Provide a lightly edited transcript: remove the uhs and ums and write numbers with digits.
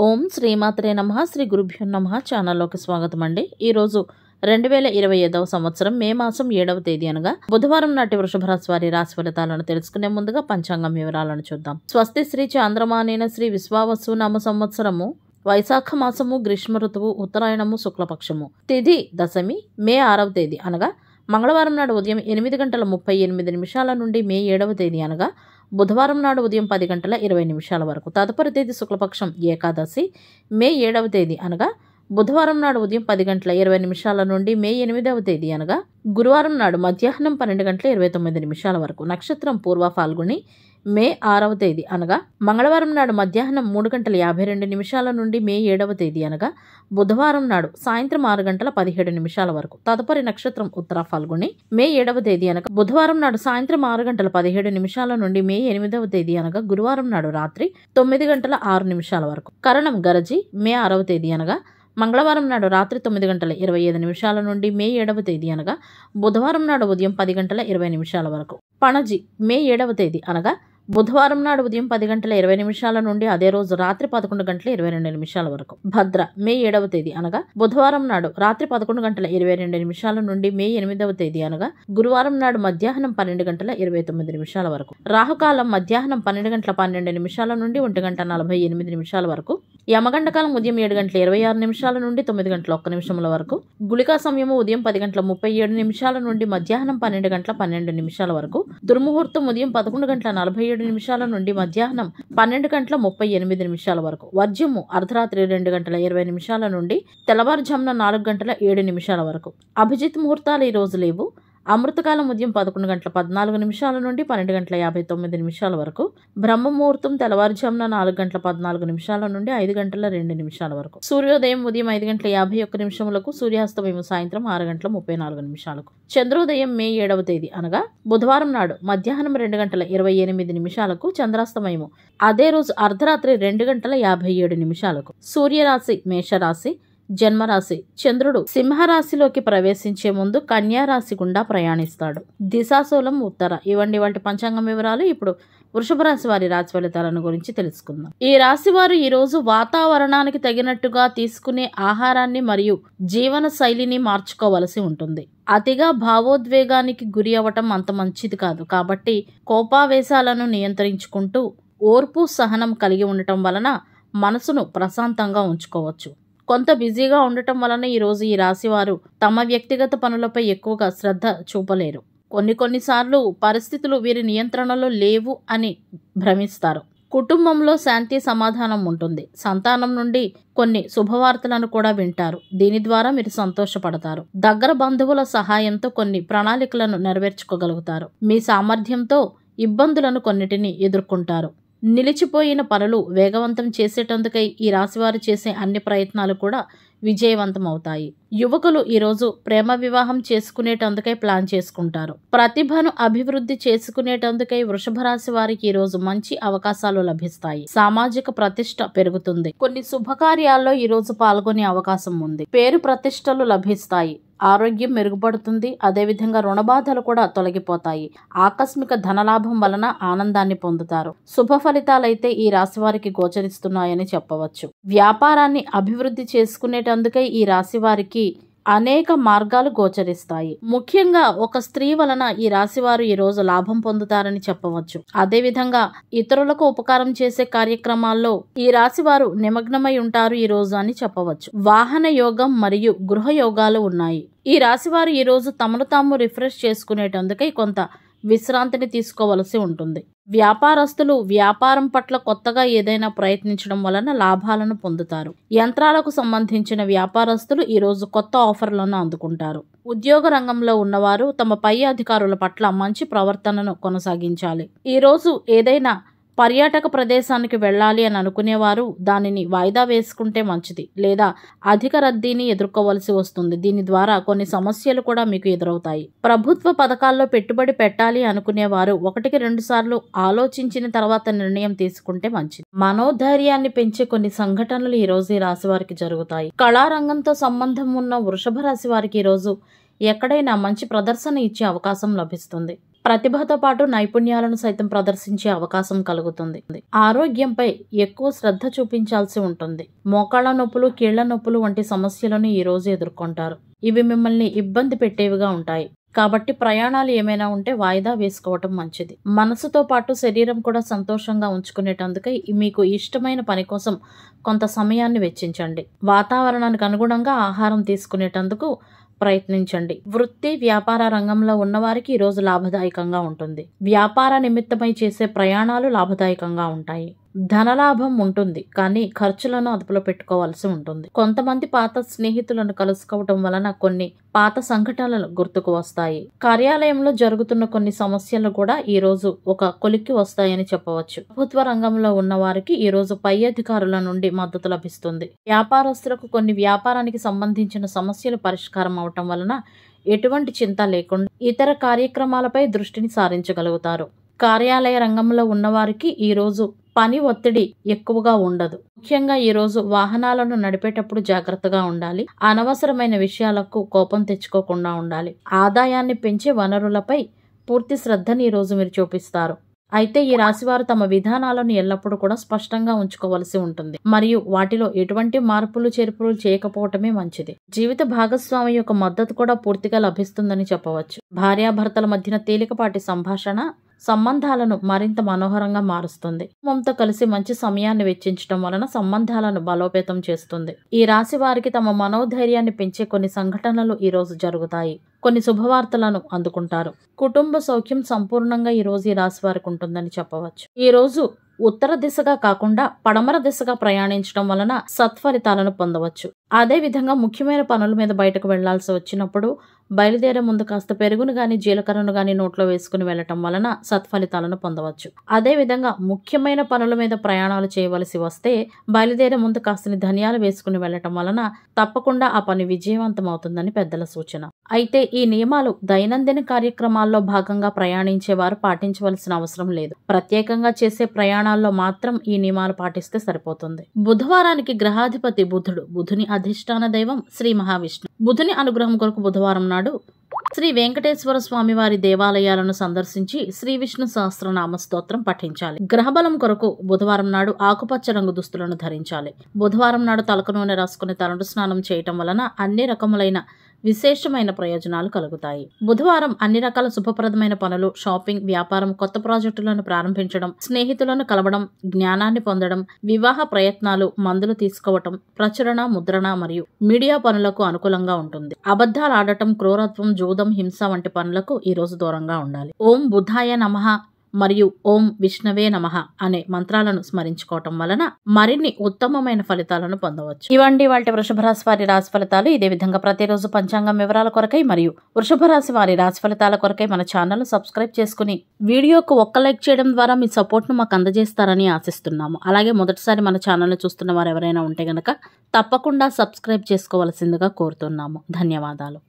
ఓం శ్రీమాత్రే నమః. శ్రీ గురుభ్యో నమః. ఛానల్లోకి స్వాగతం అండి. ఈరోజు 2025వ సంవత్సరం మే మాసం 7వ తేదీ అనగా బుధవారం నాటి వృషభ రాశి వారి రాశి ఫలితాలను తెలుసుకునే ముందుగా పంచాంగం వివరాలను చూద్దాం. స్వస్తి శ్రీ చాంద్రమానేన శ్రీ విశ్వావసు నామ సంవత్సరము వైశాఖ మాసము గ్రీష్మ ఋతువు ఉత్తరాయణము శుక్లపక్షము తిథి దశమి మే 6వ తేదీ అనగా మంగళవారం నాడు ఉదయం 8:38 నుండి మే 7వ తేదీ అనగా బుధవారం నాడు ఉదయం 10:20 వరకు. తదుపరి తేదీ శుక్లపక్షం ఏకాదశి మే 7వ తేదీ అనగా బుధవారం నాడు ఉదయం 10:20 నుండి మే 8వ తేదీ అనగా గురువారం నాడు మధ్యాహ్నం 12:29 వరకు. నక్షత్రం పూర్వ ఫాల్గుని మే 6వ తేదీ అనగా మంగళవారం నాడు మధ్యాహ్నం 3:52 నుండి మే 7వ తేదీ అనగా బుధవారం నాడు సాయంత్రం 6:17 వరకు. తదుపరి నక్షత్రం ఉత్తర ఫాల్గుని మే 7వ తేదీ అనగా బుధవారం నాడు సాయంత్రం 6:17 నుండి మే 8వ తేదీ అనగా గురువారం నాడు రాత్రి 9:06 వరకు. కరణం గరజి మే 6వ తేదీ అనగా మంగళవారం నాడు రాత్రి 9:25 నుండి మే 7వ తేదీ అనగా బుధవారం నాడు ఉదయం 10:20 వరకు. పణజి మే 7వ తేదీ అనగా బుధవారం నాడు ఉదయం 10:20 నుండి అదే రోజు రాత్రి 11:22 వరకు. భద్ర మే 7వ తేదీ అనగా బుధవారం నాడు రాత్రి 11:22 నుండి మే 8వ తేదీ అనగా గురువారం నాడు మధ్యాహ్నం 12:29 వరకు. రాహుకాలం మధ్యాహ్నం 12:12 నుండి 1:48 వరకు. యమగండకాలం ఉదయం 7:26 నుండి 9:01 వరకు. గుళికా సమయము ఉదయం 10:37 నుండి మధ్యాహ్నం 12:12 వరకు. దుర్ముహూర్తం ఉదయం 11:47 నుండి మధ్యాహ్నం 12:38 వరకు. వర్జ్యము అర్ధరాత్రి 2:20 నుండి తెల్లవారుజామున 4:07 వరకు. అభిజిత్ ముహూర్తాలు ఈ రోజు లేవు. అమృతకాలం ఉదయం 11:14 నుండి 12:59 వరకు. బ్రహ్మ ముహూర్తం తెల్లవారుజామున 4:14 నుండి 5:02 వరకు. సూర్యోదయం ఉదయం 5:51 సూర్యాస్తమయం సాయంత్రం 6:34. చంద్రోదయం మే 7వ తేదీ అనగా బుధవారం నాడు మధ్యాహ్నం 2:28 చంద్రాస్తమయము అదే రోజు అర్ధరాత్రి 2:57. సూర్యరాశి మేషరాశి జన్మరాశి. చంద్రుడు సింహరాశిలోకి ప్రవేశించే ముందు కన్యారాశి గుండా ప్రయాణిస్తాడు. దిశాశూలం ఉత్తర. ఇవ్వండి వాటి పంచాంగం వివరాలు. ఇప్పుడు వృషభ రాశి వారి రాశి ఫలితాలను గురించి తెలుసుకుందాం. ఈ రాశి వారు ఈ రోజు వాతావరణానికి తగినట్టుగా తీసుకునే ఆహారాన్ని మరియు జీవన శైలిని మార్చుకోవలసి ఉంటుంది. అతిగా భావోద్వేగానికి గురి అవ్వటం అంత మంచిది కాదు. కాబట్టి కోపావేశాలను నియంత్రించుకుంటూ ఓర్పు సహనం కలిగి ఉండటం వలన మనసును ప్రశాంతంగా ఉంచుకోవచ్చు. కొంత బిజీగా ఉండటం వలన ఈరోజు ఈ రాశి వారు తమ వ్యక్తిగత పనులపై ఎక్కువగా శ్రద్ధ చూపలేరు. కొన్నిసార్లు పరిస్థితులు వీరి నియంత్రణలో లేవు అని భ్రమిస్తారు. కుటుంబంలో శాంతి సమాధానం ఉంటుంది. సంతానం నుండి కొన్ని శుభవార్తలను కూడా వింటారు. దీని ద్వారా మీరు సంతోషపడతారు. దగ్గర బంధువుల సహాయంతో కొన్ని ప్రణాళికలను నెరవేర్చుకోగలుగుతారు. మీ సామర్థ్యంతో ఇబ్బందులను కొన్నిటిని ఎదుర్కొంటారు. నిలిచిపోయిన పనులు వేగవంతం చేసేటందుకై ఈ రాశివారు చేసే అన్ని ప్రయత్నాలు కూడా విజయవంతం అవుతాయి. యువకులు ఈరోజు ప్రేమ వివాహం చేసుకునేటందుకై ప్లాన్ చేసుకుంటారు. ప్రతిభను అభివృద్ధి చేసుకునేటందుకై వృషభ రాశి వారికి ఈరోజు మంచి అవకాశాలు లభిస్తాయి. సామాజిక ప్రతిష్ట పెరుగుతుంది. కొన్ని శుభకార్యాల్లో ఈరోజు పాల్గొనే అవకాశం ఉంది. పేరు ప్రతిష్టలు లభిస్తాయి. ఆరోగ్యం మెరుగుపడుతుంది. అదేవిధంగా రుణబాధలు కూడా తొలగిపోతాయి. ఆకస్మిక ధనలాభం వలన ఆనందాన్ని పొందుతారు. శుభ ఫలితాలైతే ఈ రాశి వారికి గోచరిస్తున్నాయని చెప్పవచ్చు. వ్యాపారాన్ని అభివృద్ధి చేసుకునేటందుకై ఈ రాశి వారికి అనేక మార్గాలు గోచరిస్తాయి. ముఖ్యంగా ఒక స్త్రీ వలన ఈ రాశివారు ఈ రోజు లాభం పొందుతారని చెప్పవచ్చు. అదేవిధంగా ఇతరులకు ఉపకారం చేసే కార్యక్రమాల్లో ఈ రాశివారు నిమగ్నమై ఉంటారు ఈ రోజు అని చెప్పవచ్చు. వాహన యోగం మరియు గృహ యోగాలు ఉన్నాయి. ఈ రాశివారు ఈ రోజు తమను తాము రిఫ్రెష్ చేసుకునేటందుకై కొంత విశ్రాంతిని తీసుకోవలసి ఉంటుంది. వ్యాపారస్తులు వ్యాపారం పట్ల కొత్తగా ఏదైనా ప్రయత్నించడం వలన లాభాలను పొందుతారు. యంత్రాలకు సంబంధించిన వ్యాపారస్తులు ఈరోజు కొత్త ఆఫర్లను అందుకుంటారు. ఉద్యోగ రంగంలో ఉన్నవారు తమ పై అధికారుల పట్ల మంచి ప్రవర్తనను కొనసాగించాలి. ఈరోజు ఏదైనా పర్యాటక ప్రదేశానికి వెళ్ళాలి అని అనుకునేవారు దానిని వాయిదా వేసుకుంటే మంచిది. లేదా అధిక రద్దీని ఎదుర్కోవలసి వస్తుంది. దీని ద్వారా కొన్ని సమస్యలు కూడా మీకు ఎదురవుతాయి. ప్రభుత్వ పథకాల్లో పెట్టుబడి పెట్టాలి అనుకునేవారు 1-2 సార్లు ఆలోచించిన తర్వాత నిర్ణయం తీసుకుంటే మంచిది. మనోధైర్యాన్ని పెంచే కొన్ని సంఘటనలు ఈ రోజు ఈ రాశి వారికి జరుగుతాయి. కళారంగంతో సంబంధం ఉన్న వృషభ రాశి వారికి ఈ రోజు ఎక్కడైనా మంచి ప్రదర్శన ఇచ్చే అవకాశం లభిస్తుంది. ప్రతిభతో పాటు నైపుణ్యాలను సైతం ప్రదర్శించే అవకాశం కలుగుతుంది. ఆరోగ్యంపై ఎక్కువ శ్రద్ధ చూపించాల్సి ఉంటుంది. మోకాళ్ళ నొప్పులు, కీళ్ల నొప్పులు వంటి సమస్యలను ఈ రోజు ఎదుర్కొంటారు. ఇవి మిమ్మల్ని ఇబ్బంది పెట్టేవిగా ఉంటాయి. కాబట్టి ప్రయాణాలు ఏమైనా ఉంటే వాయిదా వేసుకోవటం మంచిది. మనసుతో పాటు శరీరం కూడా సంతోషంగా ఉంచుకునేటందుకై మీకు ఇష్టమైన పని కోసం కొంత సమయాన్ని వెచ్చించండి. వాతావరణానికి అనుగుణంగా ఆహారం తీసుకునేటందుకు ప్రయత్నించండి. వృత్తి, వ్యాపార రంగంలో ఉన్నవారికి ఈరోజు లాభదాయకంగా ఉంటుంది. వ్యాపార నిమిత్తమై చేసే ప్రయాణాలు లాభదాయకంగా ఉంటాయి. ధనలాభం ఉంటుంది, కానీ ఖర్చులను అదుపులో పెట్టుకోవాల్సి ఉంటుంది. కొంతమంది పాత స్నేహితులను కలుసుకోవటం వలన కొన్ని పాత సంఘటనలు గుర్తుకు వస్తాయి. కార్యాలయంలో జరుగుతున్న కొన్ని సమస్యలు కూడా ఈ రోజు ఒక కొలిక్కి వస్తాయని చెప్పవచ్చు. ప్రభుత్వ రంగంలో ఉన్న వారికి ఈ రోజు పై అధికారుల నుండి మద్దతు లభిస్తుంది. వ్యాపారస్తులకు కొన్ని వ్యాపారానికి సంబంధించిన సమస్యలు పరిష్కారం అవటం వలన ఎటువంటి చింత లేకుండా ఇతర కార్యక్రమాలపై దృష్టిని సారించగలుగుతారు. కార్యాలయ రంగంలో ఉన్నవారికి ఈ రోజు పని ఒత్తిడి ఎక్కువగా ఉండదు. ముఖ్యంగా ఈ రోజు వాహనాలను నడిపేటప్పుడు జాగ్రత్తగా ఉండాలి. అనవసరమైన విషయాలకు కోపం తెచ్చుకోకుండా ఉండాలి. ఆదాయాన్ని పెంచే వనరులపై పూర్తి శ్రద్ధని ఈ రోజు మీరు చూపిస్తారు. అయితే ఈ రాశివారు తమ విధానాలను ఎల్లప్పుడూ కూడా స్పష్టంగా ఉంచుకోవలసి ఉంటుంది మరియు వాటిలో ఎటువంటి మార్పులు చేర్పులు చేయకపోవటమే మంచిది. జీవిత భాగస్వామి యొక్క మద్దతు కూడా పూర్తిగా లభిస్తుందని చెప్పవచ్చు. భార్యాభర్తల మధ్యన తేలికపాటి సంభాషణ సంబంధాలను మరింత మనోహరంగా మారుస్తుంది. కుటుంబంతో కలిసి మంచి సమయాన్ని వెచ్చించడం వలన సంబంధాలను బలోపేతం చేస్తుంది. ఈ రాశి వారికి తమ మనోధైర్యాన్ని పెంచే కొన్ని సంఘటనలు ఈ రోజు జరుగుతాయి. కొన్ని శుభవార్తలను అందుకుంటారు. కుటుంబ సౌఖ్యం సంపూర్ణంగా ఈ రోజు ఈ రాశి వారికి ఉంటుందని చెప్పవచ్చు. ఈ రోజు ఉత్తర దిశగా కాకుండా పడమర దిశగా ప్రయాణించడం వలన సత్ఫలితాలను పొందవచ్చు. అదే విధంగా ముఖ్యమైన పనుల మీద బయటకు వెళ్లాల్సి వచ్చినప్పుడు బయలుదేరే ముందు కాస్త పెరుగును గాని జీలకర్రను గాని నోట్లో వేసుకుని వెళ్లటం వలన సత్ఫలితాలను పొందవచ్చు. అదే విధంగా ముఖ్యమైన పనుల మీద ప్రయాణాలు చేయవలసి వస్తే బయలుదేరే ముందు కాస్తని ధనియాలు వేసుకుని వెళ్లటం వలన తప్పకుండా ఆ పని విజయవంతం అవుతుందని పెద్దల సూచన. అయితే ఈ నియమాలు దైనందిన కార్యక్రమాల్లో భాగంగా ప్రయాణించే వారు పాటించవలసిన అవసరం లేదు. ప్రత్యేకంగా చేసే ప్రయాణాల్లో మాత్రం ఈ నియమాలు పాటిస్తే సరిపోతుంది. బుధవారానికి గ్రహాధిపతి బుధుడు. బుధుని అధిష్టాన దైవం శ్రీ మహావిష్ణు. బుధుని అనుగ్రహం కొరకు బుధవారం నాడు శ్రీ వెంకటేశ్వర స్వామి వారి దేవాలయాలను సందర్శించి శ్రీ విష్ణు సహస్రనామ స్తోత్రం పఠించాలి. గ్రహబలం కొరకు బుధవారం నాడు ఆకుపచ్చ రంగు దుస్తులను ధరించాలి. బుధవారం నాడు తలకు నూనె రాసుకుని తలంటు స్నానం చేయటం వలన అన్ని రకములైన విశేషమైన ప్రయోజనాలు కలుగుతాయి. బుధవారం అన్ని రకాల శుభప్రదమైన పనులు, షాపింగ్, వ్యాపారం, కొత్త ప్రాజెక్టులను ప్రారంభించడం, స్నేహితులను కలవడం, జ్ఞానాన్ని పొందడం, వివాహ ప్రయత్నాలు, మందులు తీసుకోవటం, ప్రచురణ, ముద్రణ మరియు మీడియా పనులకు అనుకూలంగా ఉంటుంది. అబద్ధాలు ఆడటం, క్రూరత్వం, జూదం, హింస వంటి పనులకు ఈ రోజు దూరంగా ఉండాలి. ఓం బుధాయ నమః మరియు ఓం విష్ణవే నమః అనే మంత్రాలను స్మరించుకోవటం వలన మరిన్ని ఉత్తమమైన ఫలితాలను పొందవచ్చు. ఇవండి వాటి వృషభ రాశి వారి రాశి ఫలితాలు. ఇదే విధంగా ప్రతిరోజు పంచాంగం వివరాల కొరకై మరియు వృషభ రాశి వారి రాశి ఫలితాల కొరకై మన ఛానల్ సబ్స్క్రైబ్ చేసుకుని వీడియోకు ఒక్క లైక్ చేయడం ద్వారా మీ సపోర్ట్ ను మాకు అందజేస్తారని ఆశిస్తున్నాము. అలాగే మొదటిసారి మన ఛానల్ చూస్తున్న వారు ఎవరైనా ఉంటే గనక తప్పకుండా సబ్స్క్రైబ్ చేసుకోవాల్సిందిగా కోరుతున్నాము. ధన్యవాదాలు.